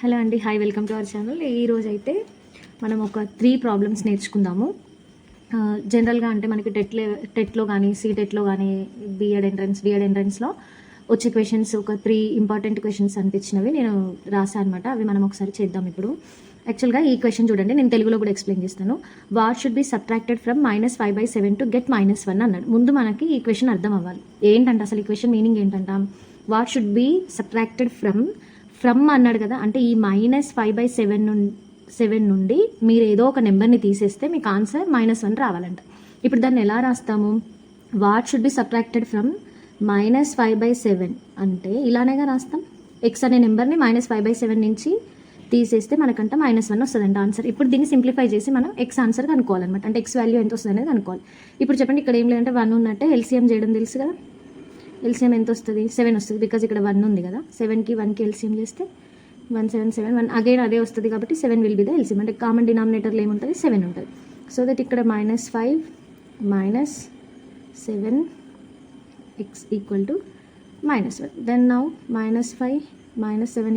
Hello అండి, hi, welcome to our channel. ఈరోజు అయితే మనం ఒక 3 ప్రాబ్లమ్స్ నేర్చుకుందాము. జనరల్గా అంటే మనకి టెట్లో కానీ సీటెట్లో కానీ డిఎడ్ ఎంట్రన్స్లో వచ్చే క్వశ్చన్స్ ఒక 3 ఇంపార్టెంట్ క్వశ్చన్స్ అనిపించినవి నేను రాసాను అనమాట. అవి మనం ఒకసారి చేద్దాం. ఇప్పుడు యాక్చువల్గా ఈ క్వశ్చన్ చూడండి, నేను తెలుగులో కూడా ఎక్స్ప్లెయిన్ చేస్తాను. What should be subtracted from -5/7 to get -1 అన్నాడు. ముందు మనకి ఈ క్వశ్చన్ అర్థం అవ్వాలి. ఏంటంటే అసలు ఈ క్వశ్చన్ మీనింగ్ ఏంటంట, what should be subtracted from అన్నాడు కదా, అంటే ఈ -5/7 నుండి మీరు ఏదో ఒక నెంబర్ని తీసేస్తే మీకు ఆన్సర్ -1 రావాలంట. ఇప్పుడు దాన్ని ఎలా రాస్తాము? What should be subtracted from -5/7 అంటే ఇలానేగా రాస్తాం. ఎక్స్ అనే నెంబర్ని -5/7 నుంచి తీసేస్తే మనకంట -1 వస్తుందంట ఆన్సర్. ఇప్పుడు దీన్ని సింప్లిఫై చేసి మనం ఎక్స్ ఆన్సర్ కనుక్కోవాలన్నమాట. అంటే ఎక్స్ వాల్యూ ఎంత వస్తుంది అనేది కనుక్కోవాలి. ఇప్పుడు చెప్పండి, ఇక్కడ ఏం లేదంటే 1 ఉన్నట్టే ఎల్సిఎం చేయడం తెలుసు కదా. ఎల్సిఎం ఎంత వస్తుంది? 7 వస్తుంది, బికాజ్ ఇక్కడ 1 ఉంది కదా. 7కి 1కి ఎల్సిఎం చేస్తే 1771 అగైన్ అదే వస్తుంది. కాబట్టి 7 విల్ బి ద ఎల్సిఎం. అంటే కామన్ డినామినేటర్లో ఏముంటుంది? 7 ఉంటుంది. సో దట్ ఇక్కడ -5 -7 x equal to -1. Then now -5 -7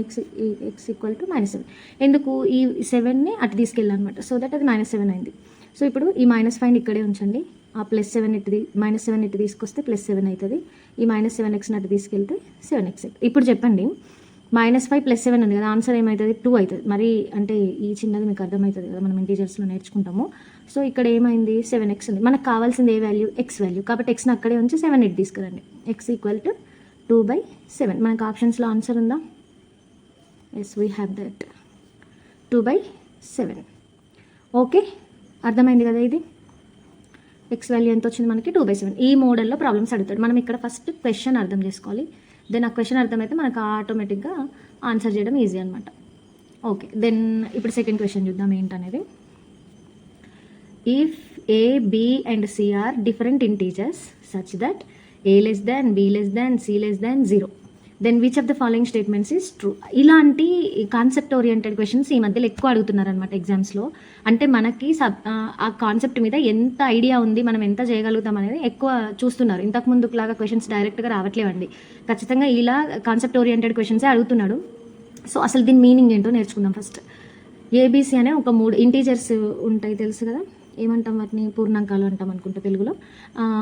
x equal to -7. ఎందుకు ఈ 7ని అటు తీసుకెళ్ళాలన్నమాట. సో దట్ అది -7 అయింది. సో ఇప్పుడు ఈ -5 ఇక్కడే ఉంచండి. ఆ +7 -7 ఇటు తీసుకొస్తే +7 అవుతుంది. ఈ -7x అటు తీసుకెళ్తే 7x. ఇప్పుడు చెప్పండి, -5 +7 ఉంది కదా, ఆన్సర్ ఏమవుతుంది? 2 అవుతుంది. మరి అంటే ఈ చిన్నది మీకు అర్థమవుతుంది కదా, మనం ఇంటీజర్స్లో నేర్చుకుంటాము. సో ఇక్కడ ఏమైంది? 7x ఉంది. మనకు కావాల్సింది ఏ వాల్యూ? X value. కాబట్టి ఎక్స్ని అక్కడే ఉంచి 7 ఇటు తీసుకురండి. x equal to 2/7. మనకు ఆప్షన్స్లో ఆన్సర్ ఉందా? Yes, we have that 2/7. Okay, అర్థమైంది కదా. ఇది ఎక్స్ వాల్యూ ఎంత వచ్చింది మనకి? 2/7. ఈ మోడల్లో ప్రాబ్లమ్స్ అడుగుతాడు. మనం ఇక్కడ ఫస్ట్ క్వశ్చన్ అర్థం చేసుకోవాలి. దెన్ ఆ క్వశ్చన్ అర్థమైతే మనకు ఆటోమేటిక్గా ఆన్సర్ చేయడం ఈజీ అనమాట. ఓకే, దెన్ ఇప్పుడు సెకండ్ క్వశ్చన్ చూద్దాం ఏంటనేది. If A, B and C are different integers such that a less than, b less than, c less than 0, then which of the following statements is true? ఇలాంటి concept oriented questions ఈ మధ్యలో ఎక్కువ అడుగుతున్నారనమాట ఎగ్జామ్స్లో. అంటే మనకి ఆ కాన్సెప్ట్ మీద ఎంత ఐడియా ఉంది, మనం ఎంత చేయగలుగుతాం అనేది ఎక్కువ చూస్తున్నారు. ఇంతకుముందు లాగా క్వశ్చన్స్ డైరెక్ట్గా రావట్లేవండి. ఖచ్చితంగా ఇలా కాన్సెప్ట్ ఓరియంటెడ్ క్వశ్చన్సే అడుగుతున్నాడు. సో అసలు దీని మీనింగ్ ఏంటో నేర్చుకుందాం ఫస్ట్. ఏబిసి అనే ఒక 3 ఇంటీజర్స్ ఉంటాయి, తెలుసు కదా. ఏమంటాం వాటిని? పూర్ణాంకాలు అంటాం అనుకుంటా తెలుగులో.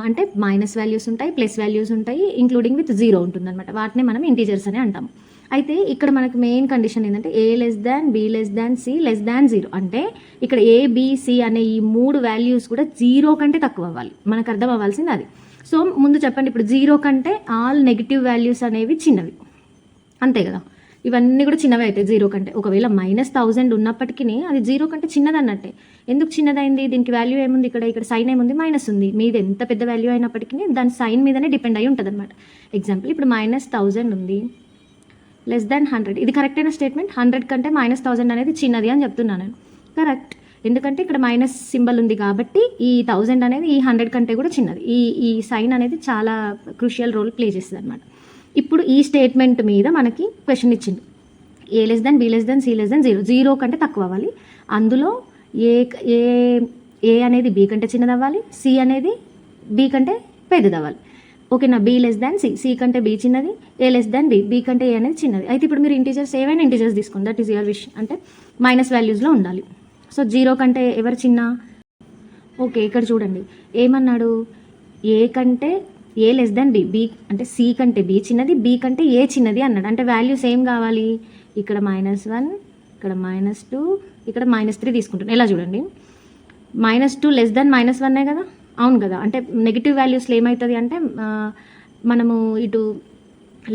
అంటే మైనస్ వాల్యూస్ ఉంటాయి, ప్లస్ వాల్యూస్ ఉంటాయి, ఇంక్లూడింగ్ విత్ 0 ఉంటుందన్నమాట. వాటిని మనం ఇంటీజర్స్ అని అంటాం. అయితే ఇక్కడ మనకు మెయిన్ కండిషన్ ఏంటంటే a less than, b less than, c less than 0. అంటే ఇక్కడ a, b, c అనే ఈ 3 వాల్యూస్ కూడా 0 కంటే తక్కువ అవ్వాలి. మనకు అర్థం అవ్వాల్సింది అది. సో ముందు చెప్పండి, ఇప్పుడు 0 కంటే ఆల్ నెగిటివ్ వాల్యూస్ అనేవి చిన్నవి, అంతే కదా. ఇవన్నీ కూడా చిన్నవి అవుతాయి 0 కంటే. ఒకవేళ -1000 ఉన్నప్పటికీ అది 0 కంటే చిన్నది అన్నట్టే. ఎందుకు చిన్నదైంది? దీనికి వాల్యూ ఏముంది? ఇక్కడ సైన్ ఏముంది? మైనస్ ఉంది. మీది ఎంత పెద్ద వాల్యూ అయినప్పటికీ దాని సైన్ మీదనే డిపెండ్ అయి ఉంటుంది అనమాట. ఎగ్జాంపుల్, ఇప్పుడు -1000 ఉంది, లెస్ దాన్ 100. ఇది కరెక్ట్ అయిన స్టేట్మెంట్. 100 కంటే -1000 అనేది చిన్నది అని చెప్తున్నాను నేను. కరెక్ట్. ఎందుకంటే ఇక్కడ మైనస్ సింబల్ ఉంది కాబట్టి ఈ 1000 అనేది ఈ 100 కంటే కూడా చిన్నది. ఈ సైన్ అనేది చాలా క్రూషియల్ రోల్ ప్లే చేస్తుంది అనమాట. ఇప్పుడు ఈ స్టేట్మెంట్ మీద మనకి క్వశ్చన్ ఇచ్చింది. A less than, B less than, C less than 0. 0 కంటే తక్కువ అవ్వాలి. అందులో ఏ అనేది బి కంటే చిన్నది అవ్వాలి, సి అనేది బి కంటే పెద్దది అవ్వాలి. ఓకేనా? B less than C, C కంటే బి చిన్నది, A less than B, B కంటే ఏ అనేది చిన్నది. అయితే ఇప్పుడు మీరు ఇంటీజర్స్ ఏవైనా ఇంటీజర్స్ తీసుకోండి, దట్ ఈస్ యువర్ విష్. అంటే మైనస్ వాల్యూస్లో ఉండాలి. సో 0 కంటే ఎవరు చిన్న? ఓకే, ఇక్కడ చూడండి ఏమన్నాడు? ఏ లెస్ దాన్ బి, బి అంటే సి కంటే బి చిన్నది, బి కంటే ఏ చిన్నది అన్నాడు. అంటే వాల్యూస్ ఏం కావాలి? ఇక్కడ -1, ఇక్కడ -2, ఇక్కడ -3 తీసుకుంటాను. ఎలా చూడండి, -2 లెస్ దాన్ -1 కదా. అవును కదా. అంటే నెగిటివ్ వాల్యూస్లో ఏమవుతుంది అంటే మనము ఇటు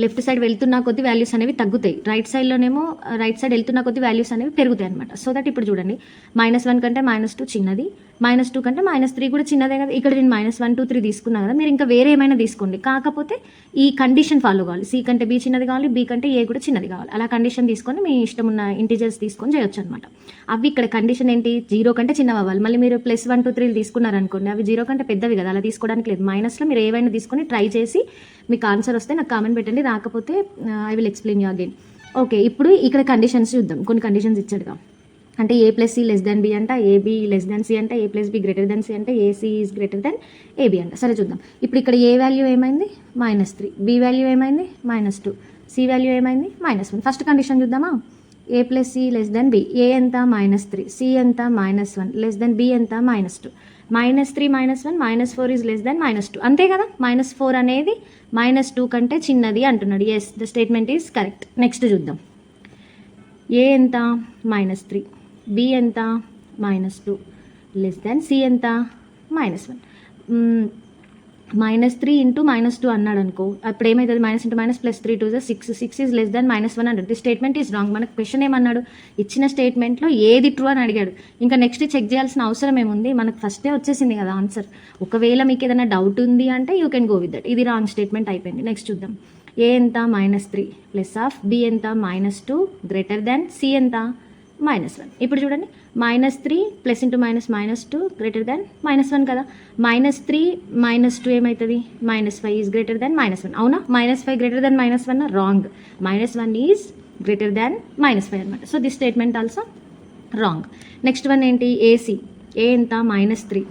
లెఫ్ట్ సైడ్ వెళ్తున్న కొద్ది వాల్యూస్ అనేవి తగ్గుతాయి, రైట్ సైడ్ వెళ్తున్న కొద్ది వాల్యూస్ అనేవి పెరుగుతాయి అనమాట. సో దట్ ఇప్పుడు చూడండి, -1 కంటే -2 చిన్నది, -2 కంటే -3 కూడా చిన్నదే కదా. ఇక్కడ నేను -1, 2, 3 తీసుకున్నా కదా. మీరు ఇంకా వేరే ఏమైనా తీసుకోండి, కాకపోతే ఈ కండిషన్ ఫాలో కావాలి. సి కంటే బి చిన్నది కావాలి, బి కంటే ఏ కూడా చిన్నది కావాలి. అలా కండిషన్ తీసుకొని మీ ఇష్టం ఉన్న ఇంటీజర్స్ తీసుకొని చేయొచ్చు అనమాట. అవి ఇక్కడ కండిషన్ ఏంటి? 0 కంటే చిన్నవి అవ్వాలి. మళ్ళీ మీరు +1, 2, 3 తీసుకున్నారనుకోండి, అవి 0 కంటే పెద్దవి కదా, అలా తీసుకోవడానికి లేదు. మైనస్లో మీరు ఏవైనా తీసుకొని ట్రై చేసి మీకు ఆన్సర్ వస్తే నాకు కామెంట్ పెట్టండి, రాకపోతే I will explain you again. Okay, ఇప్పుడు ఇక్కడ కండిషన్స్ చూద్దాం. కొన్ని కండిషన్స్ ఇచ్చాడుగా. అంటే a + c less than b అంట, ab లెస్ దాన్ c అంట, a + b greater than c అంటే ac is greater than ab అంట. సరే చూద్దాం. ఇప్పుడు ఇక్కడ a వాల్యూ ఏమైంది? -3, b వాల్యూ ఏమైంది? -2, c వాల్యూ ఏమైంది? -1. ఫస్ట్ కండిషన్ చూద్దామా? A plus C less than B. A ఎంత -3, సి ఎంత -1, లెస్ దెన్ బి ఎంత -2. -3 -1 -4 ఈజ్ లెస్ దెన్ -2. అంతే కదా, -4 అనేది -2 కంటే చిన్నది అంటున్నాడు. Yes, the statement is correct. Next చూద్దాం. ఏ ఎంత -3, బి ఎంత -2, లెస్ దెన్ సి ఎంత -1. -3 ఇంటూ -2 అన్నాడు అనుకో, అప్పుడు ఏమవుతుంది, -(-) +3 2 6, 6 ఈజ్ లెస్ దెన్ -1 అంటాడు. The statement is wrong. మనకు క్వశ్చన్ ఏమన్నాడు, ఇచ్చిన స్టేట్మెంట్లో ఏది ట్రూ అని అడిగాడు. ఇంకా నెక్స్ట్ చెక్ చేయాల్సిన అవసరం ఏముంది, మనకు ఫస్టే వచ్చేసింది కదా ఆన్సర్. ఒకవేళ మీకు ఏదైనా డౌట్ ఉంది అంటే you can go with that. ఇది రాంగ్ స్టేట్మెంట్ అయిపోయింది. నెక్స్ట్ చూద్దాం. ఏ ఎంత -3 ప్లస్ ఆఫ్ బి ఎంత -2 గ్రేటర్ దెన్ సి ఎంత -1. ఇప్పుడు చూడండి, -3 ప్లస్ ఇంటూ -2 గ్రేటర్ దెన్ -1 కదా. -3 -2 ఏమవుతుంది, -5 ఈజ్ గ్రేటర్ దెన్ -1. అవునా, -5 greater than -1 wrong. -1 is greater than -5 అనమాట. So this statement also wrong. Next one ఏంటి, ఏసీ. ఏ ఎంత -3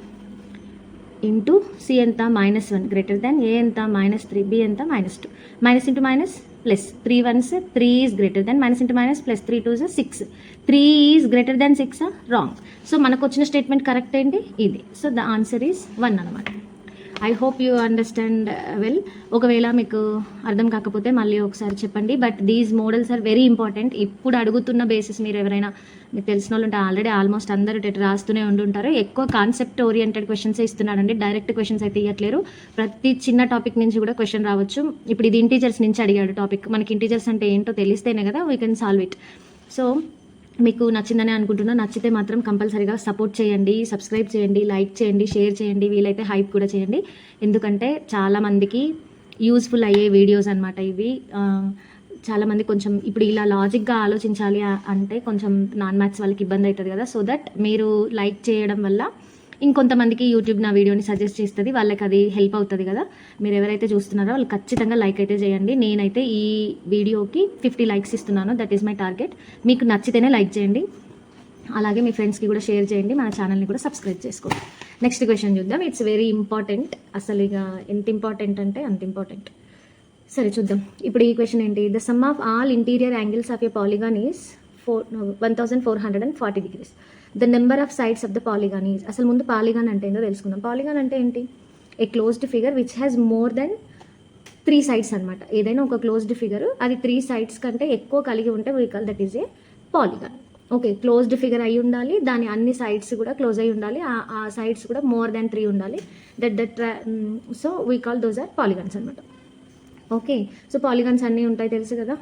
ఇంటూ సి ఎంత -1 గ్రేటర్ దెన్ ఏ ఎంత -3, బి ఎంత -2. Minus into minus plus, 3 1s 3 is greater than, minus into minus plus 3 2s 6. 3 is greater than 6 wrong. So మనకు వచ్చిన statement correct ఏంటి, ఇది. So the answer is 1 అనమాట. I hope you understand well. ఒకవేళ మీకు అర్థం కాకపోతే మళ్ళీ ఒకసారి చెప్పండి. But these models are very important. ఇప్పుడు అడుగుతున్న బేసిస్ మీరు ఎవరైనా మీకు తెలిసిన వాళ్ళు ఉంటే ఆల్రెడీ ఆల్మోస్ట్ అందరూ రాస్తూనే ఉండుంటారు. ఎక్కువ కాన్సెప్ట్ ఓరియంటెడ్ క్వశ్చన్స్ ఇస్తున్నాడండి, డైరెక్ట్ క్వశ్చన్స్ అయితే ఇవ్వట్లేరు. ప్రతి చిన్న టాపిక్ నుంచి కూడా క్వశ్చన్ రావచ్చు. ఇప్పుడు ఇది ఇంటీజర్స్ నుంచి అడిగాడు టాపిక్. మనకి ఇంటీజర్స్ అంటే ఏంటో తెలిస్తేనే కదా we can solve it. So మీకు నచ్చిందని అనుకుంటున్నా. నచ్చితే మాత్రం కంపల్సరీగా సపోర్ట్ చేయండి, సబ్స్క్రైబ్ చేయండి, లైక్ చేయండి, షేర్ చేయండి, వీలైతే హైప్ కూడా చేయండి. ఎందుకంటే చాలామందికి యూస్ఫుల్ అయ్యే వీడియోస్ అనమాట ఇవి. చాలామంది కొంచెం ఇప్పుడు ఇలా లాజిక్గా ఆలోచించాలి అంటే కొంచెం నాన్ మ్యాథ్స్ వాళ్ళకి ఇబ్బంది అవుతుంది కదా. సో దట్ మీరు లైక్ చేయడం వల్ల ఇంకొంతమందికి యూట్యూబ్ నా వీడియోని సజెస్ట్ చేస్తుంది, వాళ్ళకి అది హెల్ప్ అవుతుంది కదా. మీరు ఎవరైతే చూస్తున్నారో వాళ్ళు ఖచ్చితంగా లైక్ అయితే చేయండి. నేనైతే ఈ వీడియోకి 50 లైక్స్ ఇస్తున్నాను, దట్ ఈస్ మై టార్గెట్. మీకు నచ్చితేనే లైక్ చేయండి, అలాగే మీ ఫ్రెండ్స్కి కూడా షేర్ చేయండి, మన ఛానల్ని కూడా సబ్స్క్రైబ్ చేసుకోండి. నెక్స్ట్ క్వశ్చన్ చూద్దాం. It's very important. అసలు ఇక ఎంత ఇంపార్టెంట్ అంటే అంత ఇంపార్టెంట్. సరే చూద్దాం. ఇప్పుడు ఈ క్వశ్చన్ ఏంటి, the sum of all interior angles of A polygon is 1440 degrees. The number of sides of the polygon is. అసలు ముందు పాలిగాన్ అంటే ఏంటో తెలుసుకుందాం. పాలిగాన్ అంటే ఏంటి, ఏ closed figure which has more than 3 sides అనమాట. ఏదైనా ఒక క్లోజ్డ్ ఫిగర్ అది 3 sides కంటే ఎక్కువ కలిగి ఉంటే we call that is a polygon. Okay, closed figure అయి ఉండాలి, దాని అన్ని సైడ్స్ కూడా క్లోజ్ అయి ఉండాలి, ఆ సైడ్స్ కూడా మోర్ దాన్ 3 ఉండాలి. So we call those are polygons అనమాట. ఓకే, సో పాలిగాన్స్ అన్నీ ఉంటాయి తెలుసు కదా.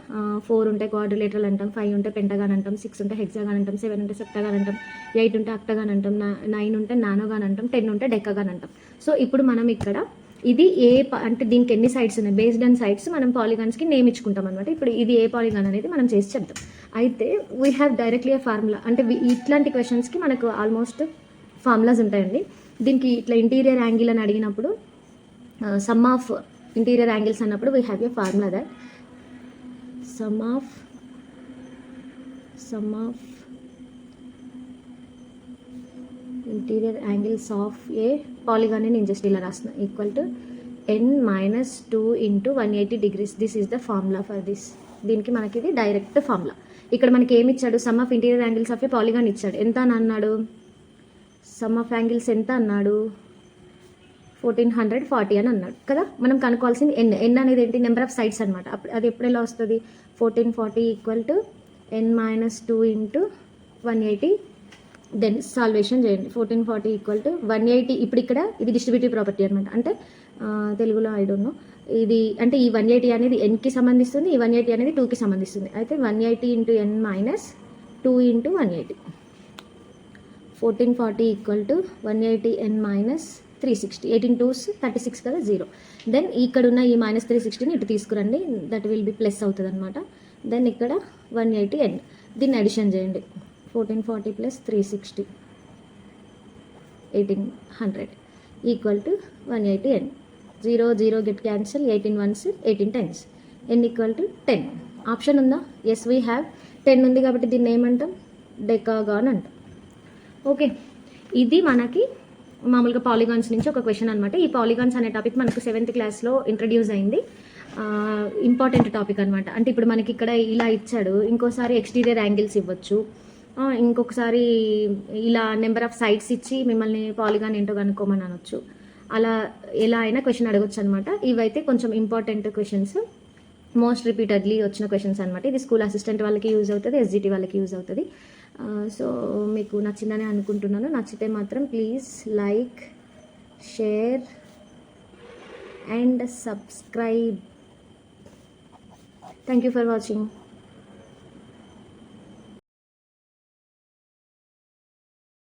4 ఉంటే క్వాడ్రిలేటరల్ అంటాం, 5 ఉంటే పెంటగాన్ అంటాం, 6 ఉంటే హెక్సాగాన్ అంటాం, 7 ఉంటే సెప్టగాన్ అంటాం, 8 ఉంటే అక్టగాన్ అంటాం, 9 ఉంటే నానోగాన్ అంటాం, 10 ఉంటే డెక్కగాన్ అంటాం. సో ఇప్పుడు మనం ఇక్కడ ఇది అంటే దీనికి ఎన్ని సైడ్స్ ఉన్నాయి, బేస్డ్ ఆన్ సైడ్స్ మనం పాలిగాన్స్కి నేమ్ ఇచ్చుకుంటాం అనమాట. ఇప్పుడు ఇది ఏ పాలిగాన్ అనేది మనం చేసి చెప్తాం. అయితే we have directly A formula. అంటే ఇట్లాంటి క్వశ్చన్స్కి మనకు ఆల్మోస్ట్ ఫార్ములాస్ ఉంటాయండి. దీనికి ఇట్లా ఇంటీరియర్ యాంగిల్ అని అడిగినప్పుడు సమ్ ఆఫ్ ఇంటీరియర్ యాంగిల్స్ అన్నప్పుడు we have a formula that some of interior angles of A polygon నేను జస్ట్ ఇలా రాస్తున్నా, equal to n-2 × 180 degrees. This is the formula for this. దీనికి మనకి ఇది డైరెక్ట్ ఫార్ములా. ఇక్కడ మనకి ఏమి ఇచ్చాడు, some of interior angles of A polygon ఇచ్చాడు. ఎంత అని అన్నాడు, సమ్ ఆఫ్ యాంగిల్స్ ఎంత అన్నాడు, 1440 అని అన్నాడు కదా. మనం కనుక్కోవాల్సింది ఎన్ అనేది ఏంటి, నెంబర్ ఆఫ్ సైడ్స్ అనమాట. అది ఎప్పుడు ఎలా వస్తుంది, 1440 equal to n-2 × 180. Then salvation చేయండి. 1440 ఈక్వల్ టు 180. ఇప్పుడు ఇక్కడ ఇది డిస్ట్రిబ్యూటివ్ ప్రాపర్టీ అనమాట. అంటే తెలుగులో ఐ డోంట్ నో ఇది, అంటే ఈ 180 అనేది nకి సంబంధిస్తుంది, ఈ 180 అనేది 2కి సంబంధిస్తుంది. అయితే 180 × n-2 × 180. 1440 equal to 180 n-360. 18 2s 36 కదా, 0. దెన్ ఇక్కడ ఉన్న ఈ -360ని ఇటు తీసుకురండి, దట్ విల్ బి ప్లస్ అవుతుంది అనమాట. దెన్ ఇక్కడ 180 n, దీన్ని అడిషన్ చేయండి. 1440 + 360 1800 equal to 180 n. 0 0 get cancel, 18 1s 18 10s, n equal to 10. Option ఉందా, ఎస్ వీ హ్యావ్. 10 ఉంది కాబట్టి దీన్ని ఏమంటాం, డెకాగాన్ అంటాం. ఓకే, ఇది మనకి మామూలుగా పాలిగాన్స్ నుంచి ఒక క్వశ్చన్ అనమాట. ఈ పాలిగాన్స్ అనే టాపిక్ మనకు 7th క్లాస్లో ఇంట్రడ్యూస్ అయింది. ఇంపార్టెంట్ టాపిక్ అనమాట. అంటే ఇప్పుడు మనకి ఇక్కడ ఇలా ఇచ్చాడు, ఇంకోసారి ఎక్స్టీరియర్ యాంగిల్స్ ఇవ్వచ్చు, ఇంకొకసారి ఇలా నెంబర్ ఆఫ్ సైడ్స్ ఇచ్చి మిమ్మల్ని పాలిగాన్ ఏంటో కనుక్కోమని అనొచ్చు. అలా ఎలా అయినా క్వశ్చన్ అడగొచ్చు అనమాట. ఇవైతే కొంచెం ఇంపార్టెంట్ క్వశ్చన్స్, మోస్ట్ రిపీటెడ్లీ వచ్చిన క్వశ్చన్స్ అనమాట. ఇది స్కూల్ అసిస్టెంట్ వాళ్ళకి యూజ్ అవుతుంది, ఎస్జిటి వాళ్ళకి యూజ్ అవుతుంది. సో మీకు నచ్చిందని అనుకుంటున్నాను. నచ్చితే మాత్రం please like, share and subscribe. Thank you for watching.